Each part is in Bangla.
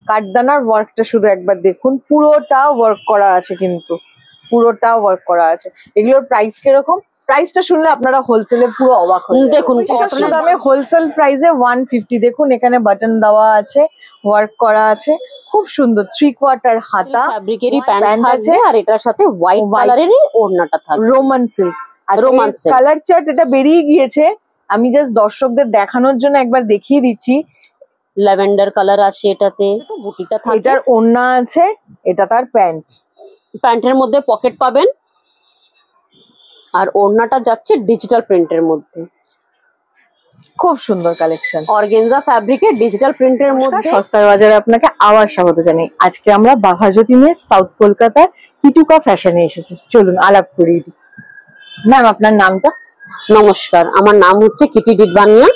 কাঠদানার ওয়ার্কটা শুধু একবার দেখুন, পুরোটা ওয়ার্ক করা আছে, কিন্তু পুরোটা ওয়ার্ক করা আছে। এগুলোর প্রাইস কিরকম? প্রাইসটা শুনলে আপনারা হোলসেলে পুরো অবাক হয়ে যাবেন। দেখুন কটনের দামে হোলসেল প্রাইসে 150। দেখুন এখানে বাটন দেওয়া আছে, ওয়ার্ক করা আছে, খুব সুন্দর। 3/4 হাতা ফ্যাব্রিকেরই প্যান্ট আছে, আর এটার সাথে হোয়াইট কালারেরই ওড়নাটা থাকবে, Roman silk. Roman silk colour chart এটা বেরিয়ে গিয়েছে, আমি জাস্ট দর্শকদের দেখানোর জন্য একবার দেখিয়ে দিচ্ছি। ল্যাভেন্ডার কালার আছে এটাতে, বুটিটা থাকে, এটার ওড়না আছে, এটা তার প্যান্ট। প্যান্টের মধ্যে পকেট পাবেন, আর ওড়নাটা যাচ্ছে ডিজিটাল প্রিন্টের মধ্যে। খুব সুন্দর কালেকশন, অর্গানজা ফ্যাব্রিকের ডিজিটাল প্রিন্টের মধ্যে। সস্তার বাজারে আপনাকে আবার স্বাগত জানাই। আজকে আমরা বাঘাযতীনের সাউথ কলকাতার কিটুকা ফ্যাশনে এসেছি, চলুন আলাপ করি। ম্যাম আপনার নামটা? নমস্কার, আমার নাম হচ্ছে কিটি ডিডবানিয়া,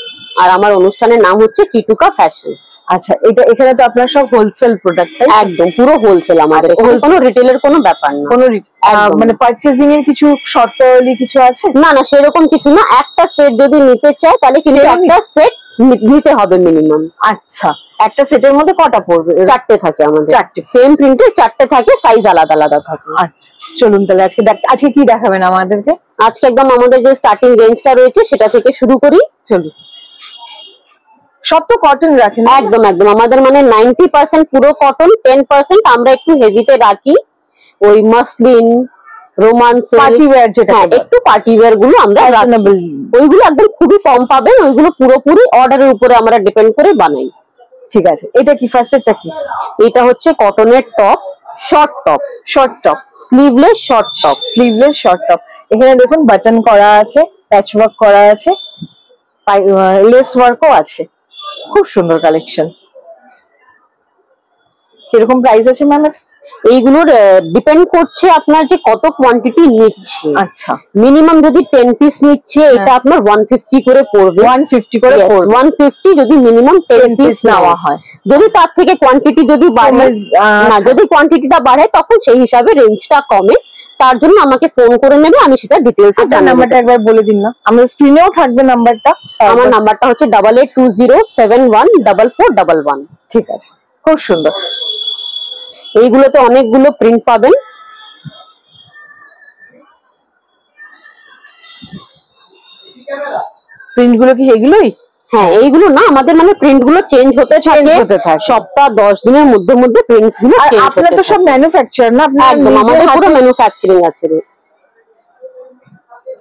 আর আমার অনুষ্ঠানের নাম হচ্ছে কিটুকা ফ্যাশন। আচ্ছা, এটা এখানে তো আপনার সব হোলসেল প্রোডাক্ট? একদম পুরো হোলসেল আমাদের, কোনো রিটেলের কোনো ব্যাপার না। কোনো মানে পারচেজিং এর কিছু শর্তাবলী কিছু আছে? না না, সেরকম কিছু না। একটা সেট যদি নিতে চায় তাহলে কিন্তু একটা সেট নিতে হবে মিনিমাম। আচ্ছা, একটা সেটের মধ্যে কটা পড়বে? 4টে থাকে আমাদের। 4টে সেম প্রিন্টে 4টে থাকে, সাইজ আলাদা আলাদা থাকে। আচ্ছা চলুন তাহলে আজকে কি দেখাবেন আমাদেরকে? আজকে একদম আমাদের যে স্টার্টিং রেঞ্জটা রয়েছে সেটা থেকে শুরু করি। চলুন। সব তো কটন রাখেন? একদম একদম, আমাদের মানে 90% পুরো কটন, 10% আমরা একটু হেভিতে রাখি, ওই মাসলিন, রোমান্স, পার্টি ওয়্যার যেটা, একটু পার্টি ওয়্যার গুলো আমরা রাখি। ওইগুলো একদম খুবই কম পাবেন, ওইগুলো পুরোপুরি অর্ডারের উপরে আমরা ডিপেন্ড করে বানাই। ঠিক আছে, এটা কি ফার্স্টেরটা কি? এটা হচ্ছে কটনের top, short top, sleeveless short top, sleeveless short top. এখানে দেখুন বাটন করা আছে, প্যাচ ওয়ার্ক করা আছে, লেস ওয়ার্কও আছে, খুব সুন্দর কালেকশন। কিরকম প্রাইস আছে ম্যাম? এইগুলোর ডিপেন্ড করছে আপনার যে কত কোয়ান্টিটি নিচ্ছে। আচ্ছা, মিনিমাম যদি 10 পিস নিচ্ছে এটা আপনার 150 করে পড়বে। 150 করে পড়বে, 150 যদি মিনিমাম 10 পিস নেওয়া হয়। যদি তার থেকে কোয়ান্টিটি যদি বাড়ে, না যদি কোয়ান্টিটিটা বাড়ে তখন সেই হিসাবে রেঞ্জটা কমে। তার জন্য আমাকে ফোন করে নেবে, আমি সেটা ডিটেইলস এ জানাবো। নাম্বারটা একবার বলে দিন না, আমাদের স্ক্রিনেও থাকবে নাম্বারটা। আমার নাম্বারটা হচ্ছে 8820714411। ঠিক আছে, খুব সুন্দর। এইগুলোতে অনেকগুলো প্রিন্ট পাবেন। প্রিন্ট গুলো কি এগুলোই? হ্যাঁ, এইগুলো না, আমাদের মানে প্রিন্ট গুলো চেঞ্জ হতে থাকে, সপ্তাহ 10 দিনের মধ্যে মধ্যে প্রিন্টস গুলো চেঞ্জ হতে থাকে। আপনারা তো সব ম্যানুফ্যাকচার না? একদম, আমাদের পুরো ম্যানুফ্যাকচারিং আছে,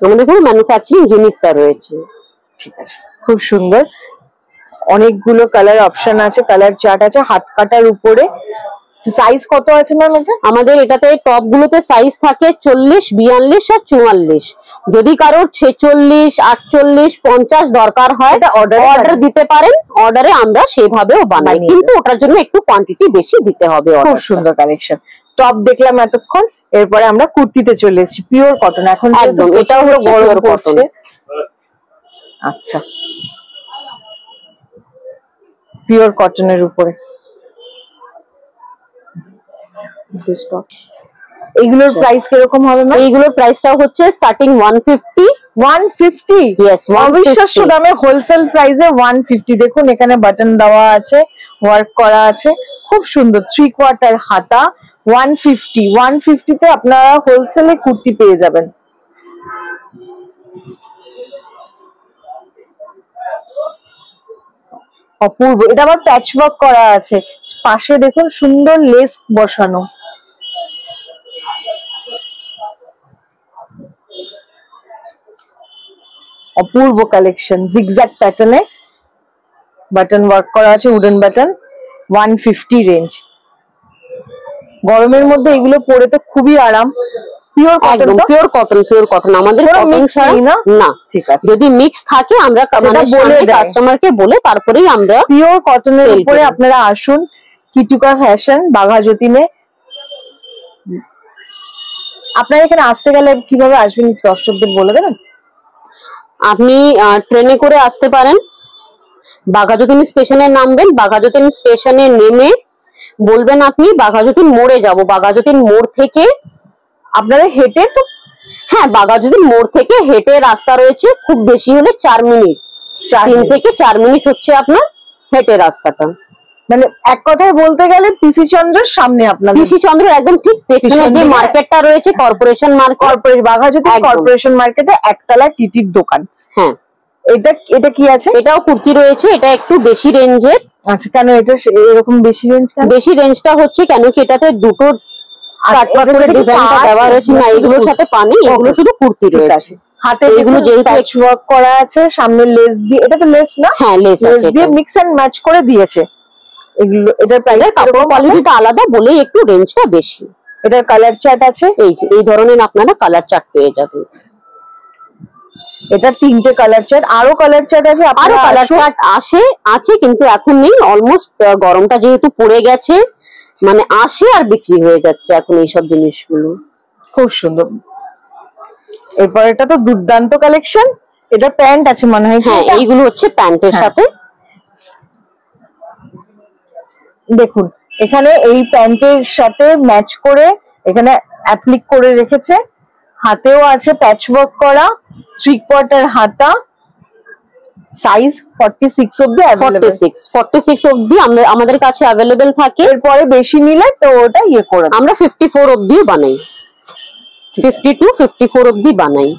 আমাদের পুরো ম্যানুফ্যাকচারিং ইউনিটটা রয়েছে। ঠিক আছে, খুব সুন্দর। অনেকগুলো কালার অপশন আছে, কালার চার্ট আছে, হাত কাটার উপরে। সাইজ কত আছে ম্যাম এটা? আমাদের এটাতে টপ গুলোতে সাইজ থাকে 40, 42 আর 44। যদি কারোর 46, 48, 50 দরকার হয় অর্ডার দিতে পারেন, অর্ডারে আমরা সেভাবেও বানাই, কিন্তু ওটার জন্য একটু কোয়ান্টিটি বেশি দিতে হবে। খুব সুন্দর কালেকশন। টপ দেখলাম এতক্ষণ, এরপরে আমরা কুর্তিতে চলে এসেছি, পিওর কটন। এখন একদম, এটা হলো গরম কটন। আচ্ছা, পিওর কটনের উপরে এইগুলোর প্রাইস কিরকম হবে ম্যাম? এইগুলোর প্রাইসটাও হচ্ছে স্টার্টিং 150। 150? ইয়েস, অবিশ্বাস্য দামে হোলসেল প্রাইসে 150। দেখুন এখানে বাটন দেওয়া আছে, ওয়ার্ক করা আছে, খুব সুন্দর। 3/4 হাতা, 150। 150 তে আপনারা হোলসেলে কুর্তি পেয়ে যাবেন। অপূর্ব। এটা আবার প্যাচ ওয়ার্ক করা আছে, পাশে দেখুন সুন্দর লেস বসানো। অপূর্ব কালেকশন, জিগজ্যাগ প্যাটার্নে বাটন ওয়ার্ক করা আছে, উডেন বাটন। 150 রেঞ্জ। গরমের মধ্যে এগুলো পরে তো খুবই আরাম। Pure cotton, pure cotton, pure cotton. আমাদের কটন ছাড়া না। ঠিক আছে, যদি মিক্স থাকে আমরা কাস্টমারকে বলে তারপরেই আমরা পিওর কটনের উপরে আপনারা আসুন কিটুকা ফ্যাশন বাঘাযতীনে। আপনারা এখানে আসতে গেলে কিভাবে আসবেন দর্শকদের বলে দেবেন? আপনি ট্রেনে করে আসতে পারেন, বাঘাযতীন স্টেশনে নামবেন, বাঘাযতীন স্টেশনে নেমে বলবেন আপনি বাঘাযতীন মোড়ে যাব। বাঘাযতীন মোড় থেকে আপনারা হেঁটে, তো হ্যাঁ, বাঘাযতীন মোড় থেকে হেঁটে রাস্তা রয়েছে, খুব বেশি হলে 4 মিনিট, 3 থেকে 4 মিনিট হচ্ছে আপনার হেঁটে রাস্তাটা। মানে এক কথায় বলতে গেলে পিসি চন্দ্রের সামনে আপনার, পিসি চন্দ্রের একদম ঠিক পেছনে যে মার্কেটটা রয়েছে কর্পোরেশন মার্কেট, বাঘাযতীন কর্পোরেশন মার্কেটে একতলা টিটির দোকান। হ্যাঁ, এটা কি আছে? এটাও কুর্তি রয়েছে, এটা একটু বেশি রেঞ্জের। আচ্ছা, কেন এটা এরকম বেশি রেঞ্জ? বেশি রেঞ্জটা হচ্ছে কেন কি এটাতে দুটো কাটওয়ার্ক করে ডিজাইনটা দেওয়া রয়েছে না, এগুলোর সাথে পানি, এগুলো শুধু কুর্তি রয়েছে। হাতে এগুলো যেহেতু প্যাচওয়ার্ক করা আছে, সামনে লেস দিয়ে, এটা তো লেস না? হ্যাঁ, লেস দিয়ে মিক্স এন্ড ম্যাচ করে দিয়েছে এগুলো। এটার প্রাইস, কাপড় কোয়ালিটিটা আলাদা বলে একটু রেঞ্জটা বেশি। এটার কালার চার্ট আছে, এই যে এই ধরনের আপনারা কালার চার্ট পেয়ে যাবেন। এটা 3টে কালার চার্ট, আরো কালার চার্ট আছে, আরো কালার চার্ট আছে কিন্তু এখন নেই, অলমোস্ট গরমটা যেহেতু পড়ে গেছে, মানে আসে আর বিক্রি হয়ে যাচ্ছে এখন এইসব জিনিসগুলো। খুব সুন্দর। এরপর এটা তো দুর্দান্ত কালেকশন, এটা প্যান্ট আছে মনে হয়। হ্যাঁ, এইগুলো হচ্ছে প্যান্টের সাথে। দেখুন এখানে এই প্যান্টের সাথে ম্যাচ করে এখানে অ্যাপ্লিক করে রেখেছে, হাতেও আছে প্যাচওয়ার্ক করা, 3/4 হাতা, সাইজ 46 অবধি अवेलेबल। 46 অবধি আমাদের কাছে अवेलेबल থাকে। এরপরে বেশি নিলে তো ওটা করে আমরা 54 অবধিও বানাই, 52 54 অবধি বানাই,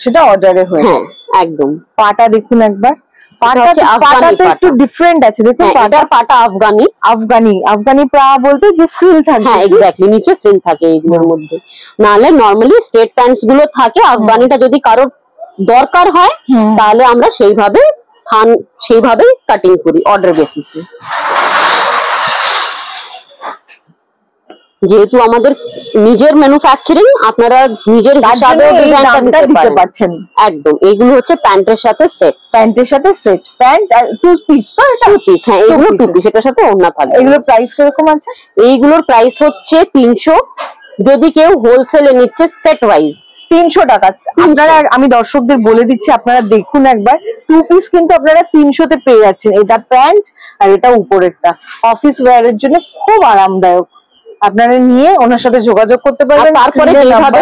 সেটা অর্ডারে হয়ে। হ্যাঁ একদম। পাটা দেখুন একবার, পাটা একটু ডিফারেন্ট আছে, দেখুন পাটা আফগানি পা বলতে যে ফ্রিল থাকে। হ্যাঁ এক্স্যাক্টলি, নিচে ফ্রিল থাকে এইগুলোর মধ্যে, নাহলে নরমালি স্ট্রেট প্যান্টস গুলো থাকে। আফগানিটা যদি কারোর দরকার হয় তাহলে আমরা সেইভাবেই কাটিং করি অর্ডার বেসিসে। যেহেতু আমাদের নিজের ম্যানুফ্যাকচারিং, আপনারা নিজের হিসাবে ডিজাইনটা দিতে পারছেন। একদম, এইগুলো হচ্ছে প্যান্টের সাথে সেট, প্যান্ট আর 2 পিস। তো এটা 2 পিস, হ্যাঁ এগুলো 2 পিস, এটার সাথে ওড়না থাকবে। এগুলোর প্রাইস কিরকম আছে? এইগুলোর প্রাইস হচ্ছে 300, যদি কেউ হোলসেলে নিচ্ছে সেট ওয়াইজ 300 টাকা। আপনারা, আমি দর্শকদের বলে দিচ্ছি, আপনারা দেখুন একবার, 2 পিস কিন্তু আপনারা 300 তে পেয়ে যাচ্ছেন। এটা প্যান্ট আর এটা উপরেরটা, অফিস ওয়্যারের জন্য খুব আরামদায়ক। আপনারা নিয়ে ওনার সাথে যোগাযোগ করতে পারবেন। তারপরে যেভাবে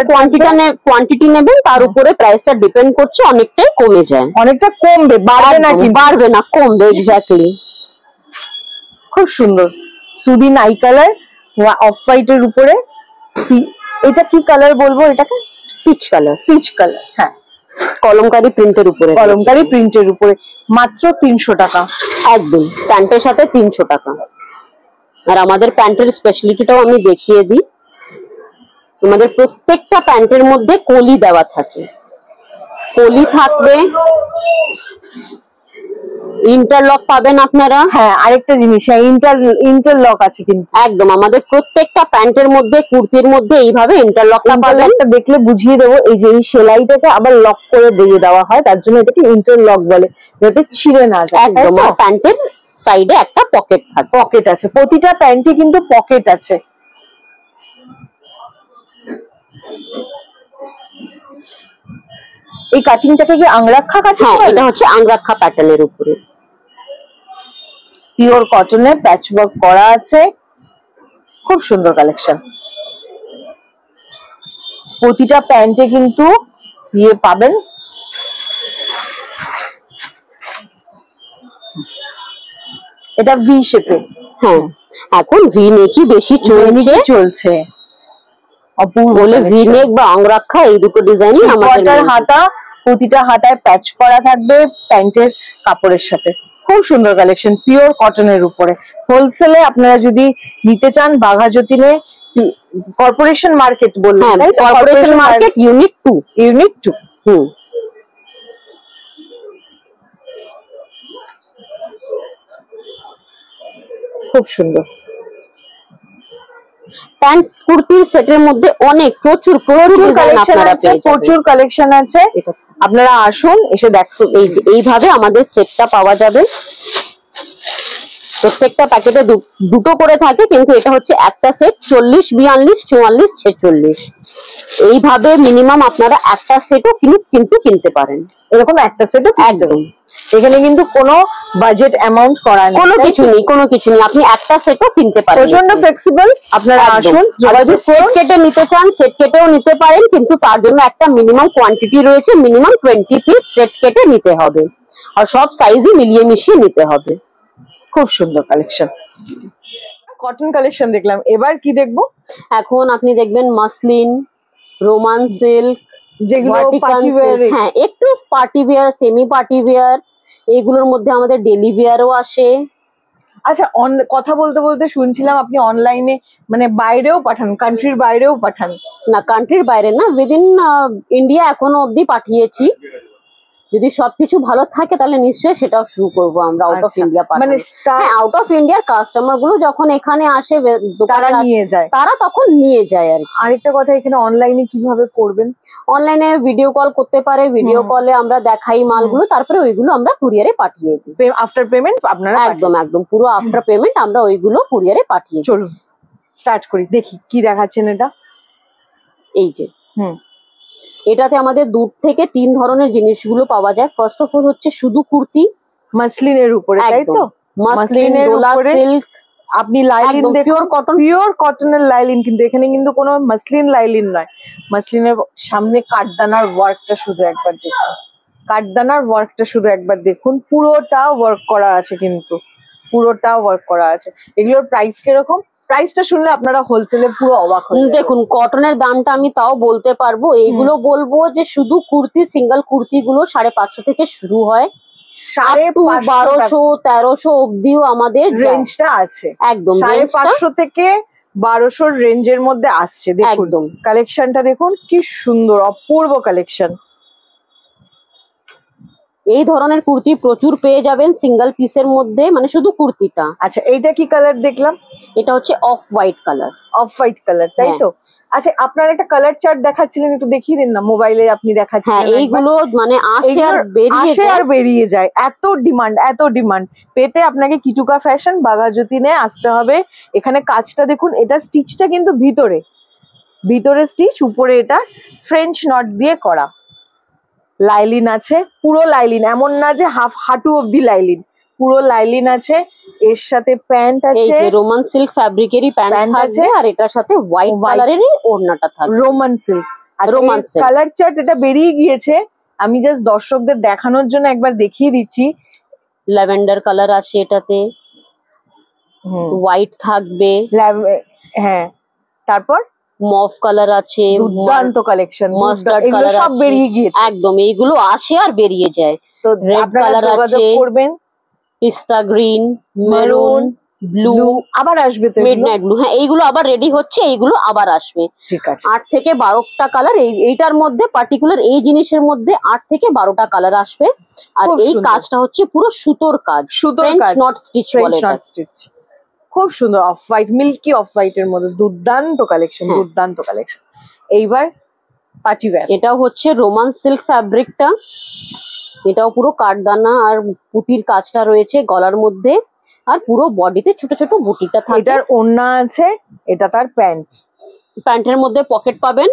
কোয়ান্টিটি নেবেন তার উপরে প্রাইসটা ডিপেন্ড করছে, অনেকটাই কমে যায়, অনেকটা কমবে, বাড়বে না, কমবে। এক্স্যাক্টলি, খুব সুন্দর সুদিন আই কালার, অফ হোয়াইট এর উপরে। এটা কি কালার বলবো এটাকে? Peach colour. হ্যাঁ, কলমকারী প্রিন্টের উপরে, মাত্র 300 টাকা। একদম, প্যান্টের সাথে 300 টাকা। আর আমাদের প্যান্টের স্পেশালিটিটাও আমি দেখিয়ে দিই। তোমাদের প্রত্যেকটা প্যান্টের মধ্যে কলি দেওয়া থাকে, কলি থাকবে, ইন্টারলক পাবেন আপনারা। হ্যাঁ, আরেকটা জিনিস, ইন্টারলক আছে কিন্তু। একদম, আমাদের প্রত্যেকটা প্যান্টের মধ্যে, কুর্তির মধ্যে এইভাবে ইন্টারলকটা পাবেন। দেখলে বুঝিয়ে দেবো, এই যে এই সেলাইটাকে আবার লক করে দিয়ে দেওয়া হয়, তার জন্য এটাকে ইন্টারলক বলে, যাতে ছিঁড়ে না যায়। একদম, আর প্যান্টের সাইডে একটা পকেট আছে, প্রতিটা প্যান্টে কিন্তু পকেট আছে। এই কাটিংটাকে কি আংরাক্ষা কাটিং? হ্যাঁ, এটা হচ্ছে আংরাক্ষা প্যাটার্নের উপরে, পিওর কটনে প্যাচওয়ার্ক করা আছে, খুব সুন্দর কালেকশন। প্রতিটা প্যান্টে কিন্তু পাবেন। এটা ভি শেপে। হ্যাঁ, এখন ভি নেকই বেশি চলছে। অপূর্ব বলে ভি নেক বা আংরাক্ষা, এই দুটো ডিজাইনই আমাদের। হাতা, প্রতিটা হাতায় প্যাচ করা থাকবে প্যান্টের কাপড়ের সাথে। খুব সুন্দর কালেকশন, পিওর কটনের উপরে। হোলসেলে আপনারা যদি নিতে চান, বাঘাযতীনে কর্পোরেশন মার্কেট বললেন, কর্পোরেশন মার্কেট ইউনিট 2। খুব সুন্দর প্যান্ট কুর্তির সেটের মধ্যে অনেক প্রচুর কালেকশন আছে। আপনারা আসুন, এসে দেখুন। এই যে এইভাবে আমাদের সেটটা পাওয়া যাবে। প্রত্যেকটা প্যাকেটে দুটো করে থাকে, কিন্তু এটা হচ্ছে একটা সেট 40, 42, 44, 46। এইভাবে মিনিমাম আপনারা একটা সেটও কিন্তু কিনতে পারেন। এরকম একটা সেটও একদম, এখানে কিন্তু কোনো বাজেট অ্যামাউন্ট করা নেই, কোনো কিছু নেই। আপনি একটা সেটও কিনতে পারেন, প্রচন্ড ফ্লেক্সিবল। আপনারা আসুন, যদি সেট কেটে নিতে চান সেট কেটেও নিতে পারেন, কিন্তু তার জন্য একটা মিনিমাম কোয়ান্টিটি রয়েছে, মিনিমাম 20 পিস সেট কেটে নিতে হবে, আর সব সাইজই মিলিয়ে মিশিয়ে নিতে হবে। খুব সুন্দর কালেকশন। কটন কালেকশন দেখলাম, এবার কি দেখবো? এখন আপনি দেখবেন মাসলিন, রোমান সিল্ক, যেগুলো ভার্টিকান party wear সিল্ক, হ্যাঁ একটু party wear, semi party wear, এইগুলোর মধ্যে আমাদের ডেলি ওয়্যারও আসে। আচ্ছা, কথা বলতে বলতে শুনছিলাম আপনি অনলাইনে মানে বাইরেও পাঠান, কান্ট্রির বাইরেও পাঠান? না, কান্ট্রির বাইরে না, উইদিন ইন্ডিয়া এখনো অবধি পাঠিয়েছি। যদি সবকিছু ভালো থাকে তাহলে নিশ্চয়ই সেটাও শুরু করবো আমরা আউট অফ আচ্ছা, ইন্ডিয়া মানে পাঠানো। হ্যাঁ, আউট অফ ইন্ডিয়ার কাস্টমার গুলো যখন এখানে আসে তারা নিয়ে যায়। তারা তখন নিয়ে যায় আর কি। আরেকটা কথা, এখানে অনলাইনে কিভাবে করবেন? অনলাইনে ভিডিও কল করতে পারে, ভিডিও কলে আমরা দেখাই মালগুলো, তারপরে ওইগুলো আমরা কুরিয়ারে পাঠিয়ে দিই। আফটার পেমেন্ট আপনারা একদম একদম পুরো আফটার পেমেন্ট আমরা ওইগুলো কুরিয়ারে পাঠিয়ে দিই। চলুন স্টার্ট করি, দেখি কি দেখাচ্ছেন এটা। এই যে এটাতে আমাদের 2 থেকে 3 ধরনের জিনিসগুলো পাওয়া যায়। ফার্স্ট অফ অল হচ্ছে শুধু কুর্তি মাসলিনের উপরে, তাই তো? মাসলিন, ডোলা সিল্ক, আপনি লাইলিন দেখুন, পিওর কটন, পিওর কটনের লাইলিন, কিন্তু এখানে কিন্তু কোনো মাসলিন লাইলিন নয়। মাসলিনের সামনে কাঠদানার ওয়ার্কটা শুধু একবার দেখুন, কাঠদানার ওয়ার্কটা শুধু একবার দেখুন, পুরোটা ওয়ার্ক করা আছে, কিন্তু পুরোটা ওয়ার্ক করা আছে। এগুলোর প্রাইস কিরকম? প্রাইসটা শুনলে আপনারা হোলসেলে পুরো অবাক হয়ে যাবেন। দেখুন কটনের দামটা আমি তাও বলতে পারবো। এইগুলো বলবো যে শুধু কুর্তি, সিঙ্গেল কুর্তি গুলো 550 থেকে শুরু হয়, 1200 1300 অব্দিও আমাদের রেঞ্জটা আছে। একদম 550 থেকে 1200 রেঞ্জের মধ্যে আসছে। দেখুন কালেকশনটা দেখুন, কি সুন্দর অপূর্ব কালেকশন। এই ধরনের কুর্তি প্রচুর পেয়ে যাবেন সিঙ্গেল পিসের মধ্যে, মানে শুধু কুর্তিটা। আচ্ছা, এইটা কি কালার দেখলাম? এটা হচ্ছে off white colour. Off white colour, তাই তো? আচ্ছা, আপনার একটা কালার চার্ট দেখাচ্ছিলেন, একটু দেখিয়ে দিন না, মোবাইলে আপনি দেখাচ্ছিলেন। হ্যাঁ, এইগুলো মানে আসে আর বেরিয়ে যায়, এত ডিমান্ড, এত ডিমান্ড। পেতে আপনাকে কিটুকা ফ্যাশন বাঘাযতীনে আসতে হবে। এখানে কাজটা দেখুন, এটা স্টিচটা কিন্তু ভিতরে স্টিচ, উপরে এটা ফ্রেঞ্চ নট দিয়ে করা। লাইলিন আছে, পুরো লাইলিন, এমন না যে হাঁটু অব্দি লাইলিন, পুরো লাইলিন আছে। এর সাথে প্যান্ট আছে, এই যে রোমান সিল্ক ফ্যাব্রিকেরই প্যান্ট আছে, আর এটার সাথে হোয়াইট কালারেরই ওড়নাটা থাকবে, Roman silk. Roman silk colour chart এটা বেরিয়ে গিয়েছে, আমি জাস্ট দর্শকদের দেখানোর জন্য একবার দেখিয়ে দিচ্ছি। ল্যাভেন্ডার কালার আছে এটাতে, হোয়াইট থাকবে, হ্যাঁ, তারপর মফ কালার আছে, দুর্দান্ত কালেকশন, মাস্টার্ড কালার সব বেরিয়ে গিয়েছে। একদম এইগুলো আসে আর বেরিয়ে যায়। তো রেড কালার আছে, করবেন, পিস্তা গ্রিন, মেরুন, ব্লু, আবার আসবে তো মিডনাইট ব্লু। হ্যাঁ, এইগুলো আবার রেডি হচ্ছে, এইগুলো আবার আসবে। ঠিক আছে, 8 থেকে 12টা কালার এইটার মধ্যে, পার্টিকুলার এই জিনিসের মধ্যে 8 থেকে 12টা কালার আসবে। আর এই কাজটা হচ্ছে পুরো সুতোর কাজ, ফ্রেঞ্চ নট স্টিচ বলে এটা। খুব সুন্দর off white, milky off white এর মধ্যে দুর্দান্ত কালেকশন, দুর্দান্ত কালেকশন। এইবার পার্টি ওয়্যার, এটাও হচ্ছে রোমান সিল্ক ফ্যাব্রিকটা, এটাও পুরো কাঠদানা আর পুতির কাজটা রয়েছে গলার মধ্যে, আর পুরো বডিতে ছোট ছোট বুটিটা থাকে। এটার ওড়না আছে, এটা তার প্যান্ট, প্যান্টের মধ্যে পকেট পাবেন,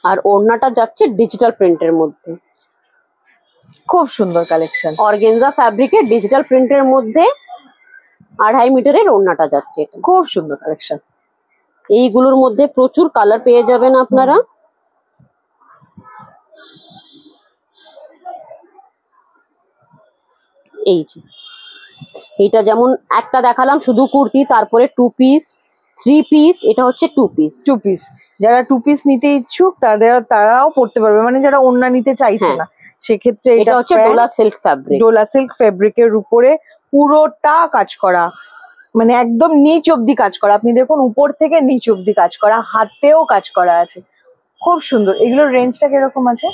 আর ওড়নাটা যাচ্ছে ডিজিটাল প্রিন্টের মধ্যে। খুব সুন্দর কালেকশন, অর্গানজা ফ্যাব্রিকের ডিজিটাল প্রিন্টের মধ্যে 2.5 মিটারের ওড়নাটা যাচ্ছে। এটা খুব সুন্দর কালেকশন। এইগুলোর মধ্যে প্রচুর কালার পেয়ে যাবেন আপনারা। এই যে এটা যেমন একটা দেখালাম শুধু কুর্তি, তারপরে 2 পিস, 3 পিস, এটা হচ্ছে 2 পিস। যারা 2 পিস নিতে ইচ্ছুক তারাও পড়তে পারবে, মানে যারা ওড়না নিতে চাইছে না, সেক্ষেত্রে এটা হচ্ছে Dola silk fabric. Dola silk ফ্যাব্রিকের উপরে পুরোটা কাজ করা, মানে একদম নিচ অব্দি কাজ করা। আপনি দেখুন উপর থেকে নিচ অব্দি কাজ করা, হাতেও কাজ করা আছে, খুব সুন্দর। এগুলোর রেঞ্জটা কিরকম আছে?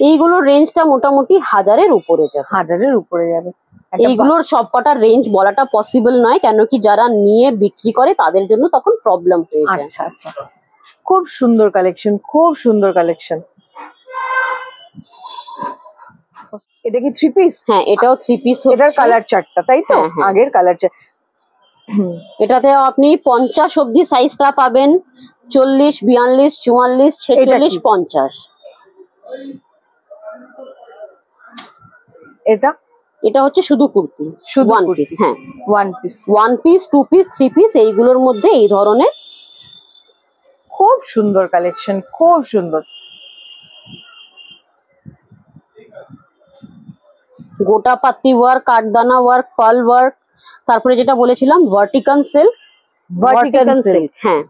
এইগুলোর রেঞ্জটা মোটামুটি 1000-এর উপরে যাবে। 1000-এর উপরে যাবে। এইগুলোর সবকটা রেঞ্জ বলাটা পসিবল নয়, কেন কি যারা নিয়ে বিক্রি করে তাদের জন্য তখন প্রবলেম হয়ে যায়। আচ্ছা আচ্ছা, খুব সুন্দর কালেকশন, খুব সুন্দর কালেকশন। এটা কি 3 পিস? হ্যাঁ, এটাও 3 পিস। এটার কালার চার্টটা, তাই তো? আগের কালার চার্ট। এটাতে আপনি 50 অবধি সাইজটা পাবেন, 40, 42, 44, 46, 50। এটা হচ্ছে শুধু কুর্তি, শুধু 1 পিস। হ্যাঁ, 1 পিস, 2 পিস, 3 পিস, এইগুলোর মধ্যে এই ধরনের খুব সুন্দর কালেকশন, খুব সুন্দর। গোটা পাতি ওয়ার্ক, কাঠদানা ওয়ার্ক, পার্ল ওয়ার্ক, তারপরে যেটা বলেছিলাম ভার্টিকাল সিল্ক। ভার্টিকাল সিল্ক, হ্যাঁ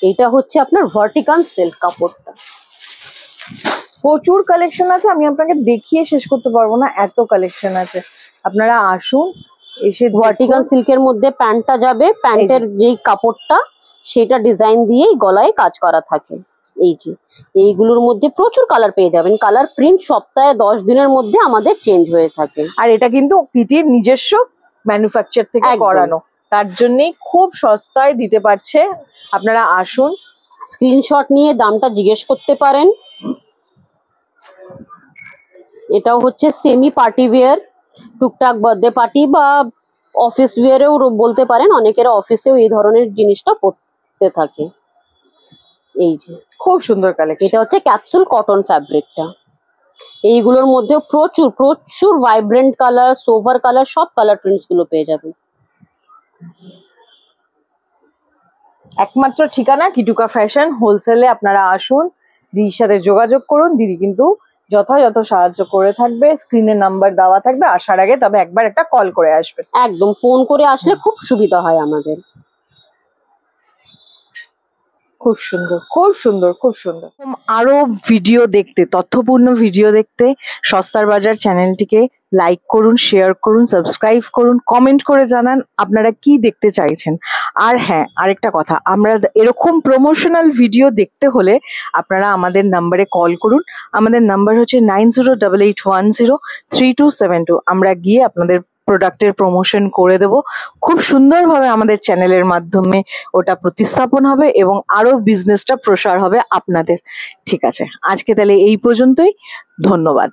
এইটা হচ্ছে আপনার ভার্টিকাল সিল্ক কাপড়টা। প্রচুর কালেকশন আছে, আমি আপনাকে দেখিয়ে শেষ করতে পারবো না, এত কালেকশন আছে। আপনারা আসুন, এসে ভার্টিকাল সিল্কের মধ্যে প্যান্টটা যাবে, প্যান্টের যেই কাপড়টা সেটা ডিজাইন দিয়েই গলায় কাজ করা থাকে। এই যে এইগুলোর মধ্যে প্রচুর কালার পেয়ে যাবেন, কালার প্রিন্ট সপ্তাহে 10 দিনের মধ্যে আমাদের চেঞ্জ হয়ে থাকে। আর এটা কিন্তু কিটির নিজস্ব ম্যানুফ্যাকচার থেকে করানো, তার জন্যই খুব সস্তায় দিতে পারছে। আপনারা আসুন, স্ক্রিনশট নিয়ে দামটা জিজ্ঞেস করতে পারেন। এটাও হচ্ছে সেমি পার্টি ওয়্যার, টুকটাক বার্থডে পার্টি বা অফিস ওয়্যারেও বলতে পারেন, অনেকের অফিসেও এই ধরনের জিনিসটা পরতে থাকে। এই যে খুব সুন্দর কালেকশন, এটা হচ্ছে ক্যাপসুল কটন ফ্যাব্রিকটা। এইগুলোর মধ্যে প্রচুর প্রচুর ভাইব্রেন্ট কালার, সোভার কালার, সব কালার প্রিন্টস গুলো পেয়ে যাবেন। একমাত্র ঠিকানা কিটুকা ফ্যাশন হোলসেলে। আপনারা আসুন, দিদির সাথে যোগাযোগ করুন, দিদি কিন্তু যথাযথ সাহায্য করে থাকবে। স্ক্রিনে নাম্বার দেওয়া থাকবে, আসার আগে তবে একবার একটা কল করে আসবে। একদম ফোন করে আসলে খুব সুবিধা হয় আমাদের। খুব সুন্দর, খুব সুন্দর, খুব সুন্দর। আরো ভিডিও দেখতে, তথ্যপূর্ণ ভিডিও দেখতে সস্তার বাজার চ্যানেলটিকে লাইক করুন, শেয়ার করুন, সাবস্ক্রাইব করুন, কমেন্ট করে জানান আপনারা কি দেখতে চাইছেন। আর হ্যাঁ, আরেকটা কথা, আমরা এরকম প্রমোশনাল ভিডিও দেখতে হলে আপনারা আমাদের নাম্বারে কল করুন। আমাদের নাম্বার হচ্ছে 9088103272। আমরা গিয়ে আপনাদের প্রোডাক্টের প্রমোশন করে দেব। খুব সুন্দরভাবে আমাদের চ্যানেলের মাধ্যমে ওটা প্রতিস্থাপন হবে এবং আরো বিজনেসটা প্রসার হবে আপনাদের। ঠিক আছে, আজকে তাহলে এই পর্যন্তই, ধন্যবাদ।